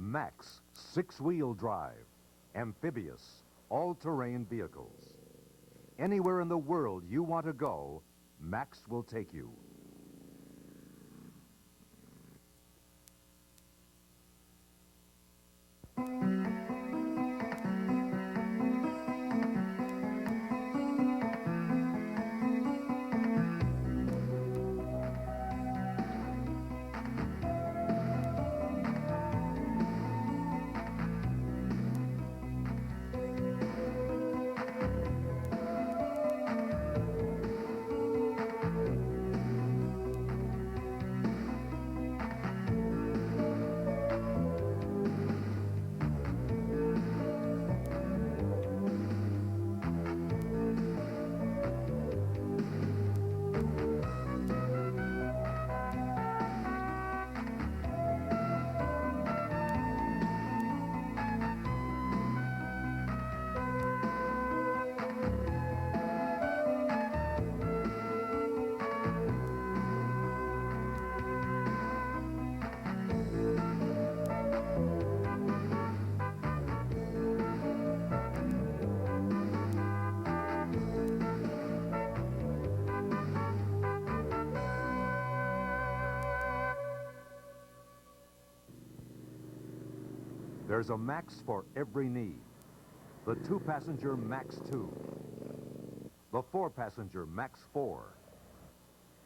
Max six-wheel drive, amphibious, all-terrain vehicles. Anywhere in the world you want to go, Max will take you. There's a Max for every need. The two-passenger Max 2, the four-passenger Max 4,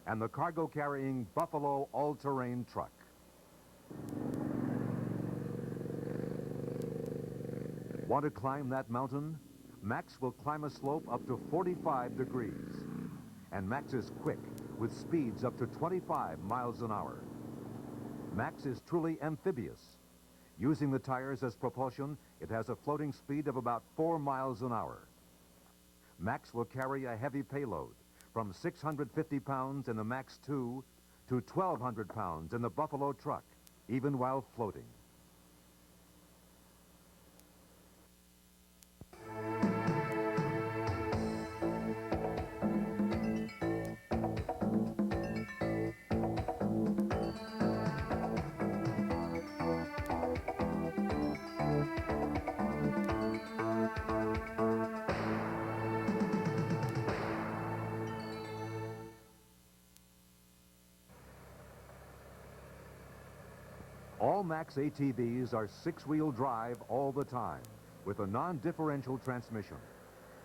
and the cargo-carrying Buffalo all-terrain truck. Want to climb that mountain? Max will climb a slope up to 45 degrees. And Max is quick, with speeds up to 25 miles an hour. Max is truly amphibious. Using the tires as propulsion, it has a floating speed of about 4 miles an hour. Max will carry a heavy payload, from 650 pounds in the Max 2 to 1,200 pounds in the Buffalo truck, even while floating. All Max ATVs are six-wheel drive all the time with a non-differential transmission.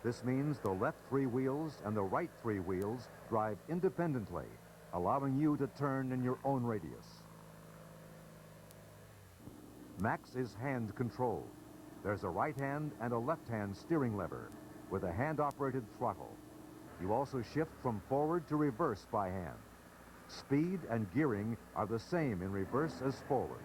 This means the left three wheels and the right three wheels drive independently, allowing you to turn in your own radius. Max is hand-controlled. There's a right hand and a left-hand steering lever with a hand-operated throttle. You also shift from forward to reverse by hand. Speed and gearing are the same in reverse as forward.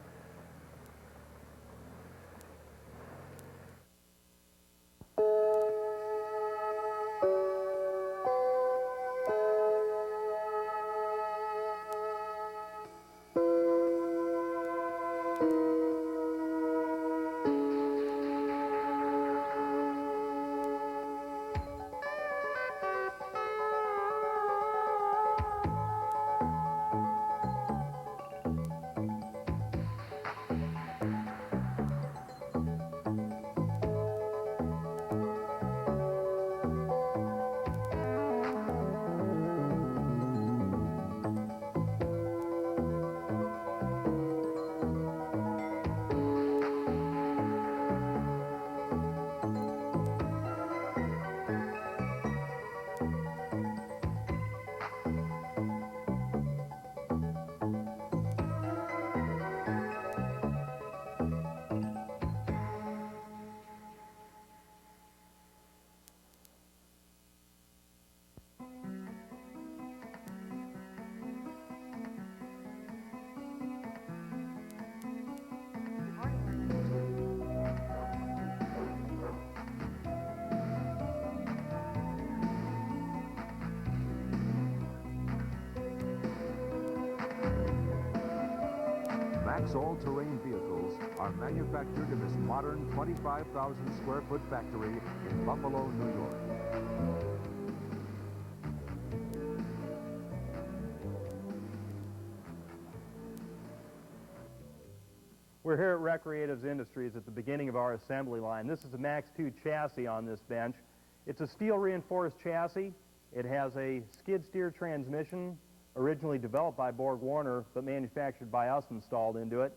Max all-terrain vehicles are manufactured in this modern 25,000 square foot factory in Buffalo, New York. We're here at Recreatives Industries at the beginning of our assembly line. This is a Max 2 chassis on this bench. It's a steel reinforced chassis. It has a skid steer transmission, originally developed by Borg Warner, but manufactured by us installed into it.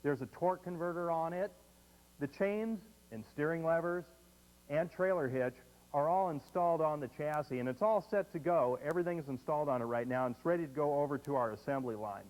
There's a torque converter on it. The chains and steering levers and trailer hitch are all installed on the chassis, and it's all set to go. Everything is installed on it right now, and it's ready to go over to our assembly line.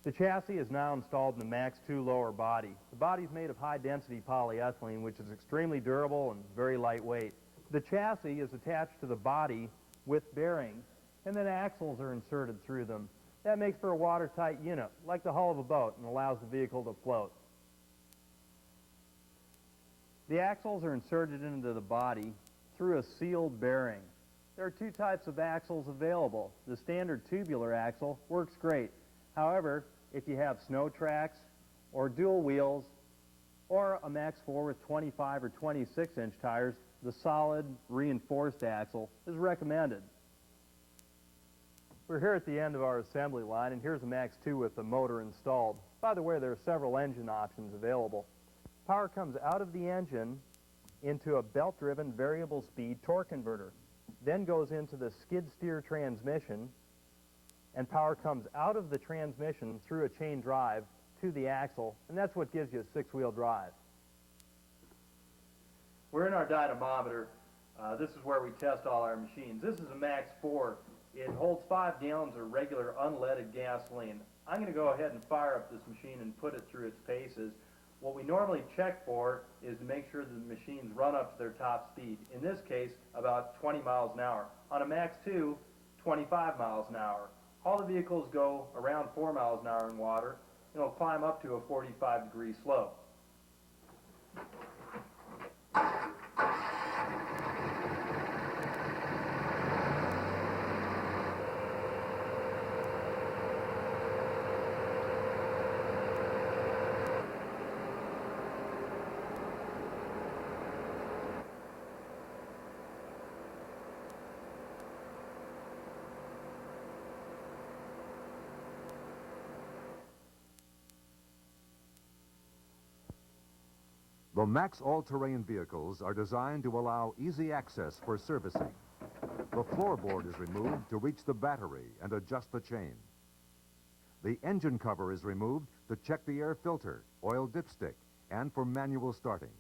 The chassis is now installed in the Max 2 lower body. The body is made of high-density polyethylene, which is extremely durable and very lightweight. The chassis is attached to the body with bearings, and then axles are inserted through them. That makes for a watertight unit, like the hull of a boat, and allows the vehicle to float. The axles are inserted into the body through a sealed bearing. There are two types of axles available. The standard tubular axle works great. However, if you have snow tracks or dual wheels or a Max 4 with 25 or 26-inch tires, the solid reinforced axle is recommended. We're here at the end of our assembly line, and here's a Max 2 with the motor installed. By the way, there are several engine options available. Power comes out of the engine into a belt-driven variable speed torque converter, then goes into the skid steer transmission, and power comes out of the transmission through a chain drive to the axle, and that's what gives you a six-wheel drive. We're in our dynamometer. This is where we test all our machines. This is a Max 4. It holds 5 gallons of regular unleaded gasoline. I'm going to go ahead and fire up this machine and put it through its paces. What we normally check for is to make sure that the machines run up to their top speed. In this case, about 20 miles an hour. On a Max 2, 25 miles an hour. All the vehicles go around 4 miles an hour in water, and it'll climb up to a 45-degree slope. The Max all-terrain vehicles are designed to allow easy access for servicing. The floorboard is removed to reach the battery and adjust the chain. The engine cover is removed to check the air filter, oil dipstick, and for manual starting.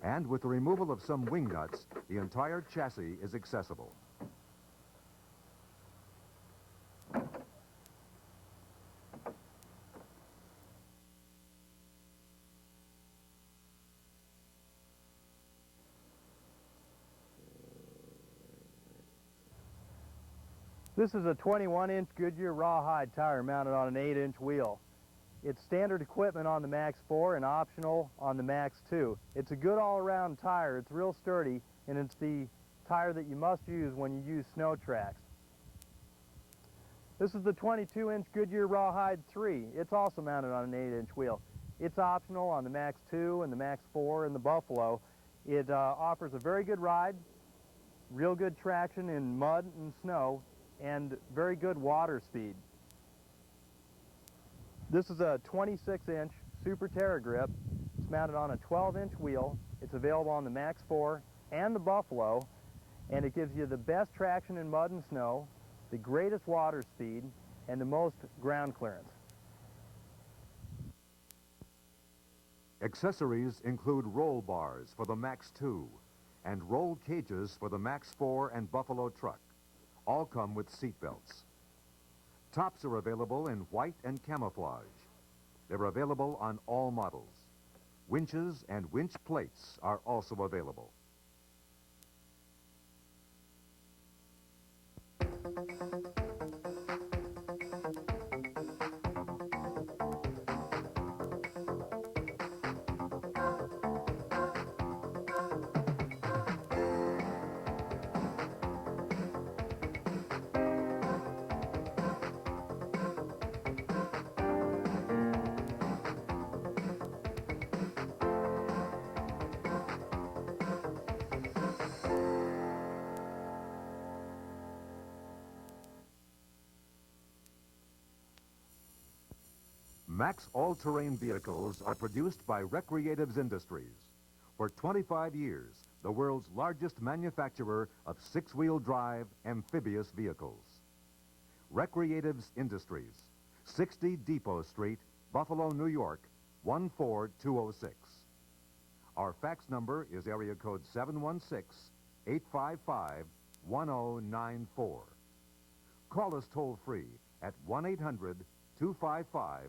And with the removal of some wing nuts, the entire chassis is accessible. This is a 21-inch Goodyear rawhide tire mounted on an 8-inch wheel. It's standard equipment on the Max 4 and optional on the Max 2. It's a good all-around tire. It's real sturdy, and it's the tire that you must use when you use snow tracks. This is the 22-inch Goodyear rawhide 3. It's also mounted on an 8-inch wheel. It's optional on the Max 2 and the Max 4 and the Buffalo. It offers a very good ride, real good traction in mud and snow, and very good water speed. This is a 26-inch Super Terra grip. It's mounted on a 12-inch wheel. It's available on the Max 4 and the Buffalo, and it gives you the best traction in mud and snow, the greatest water speed, and the most ground clearance. Accessories include roll bars for the Max 2 and roll cages for the Max 4 and Buffalo truck. All come with seat belts. Tops are available in white and camouflage. They're available on all models. Winches and winch plates are also available. Max all-terrain vehicles are produced by Recreatives Industries. For 25 years, the world's largest manufacturer of six-wheel drive amphibious vehicles. Recreatives Industries, 60 Depot Street, Buffalo, New York, 14206. Our fax number is area code 716-855-1094. Call us toll-free at 1-800-255-2511.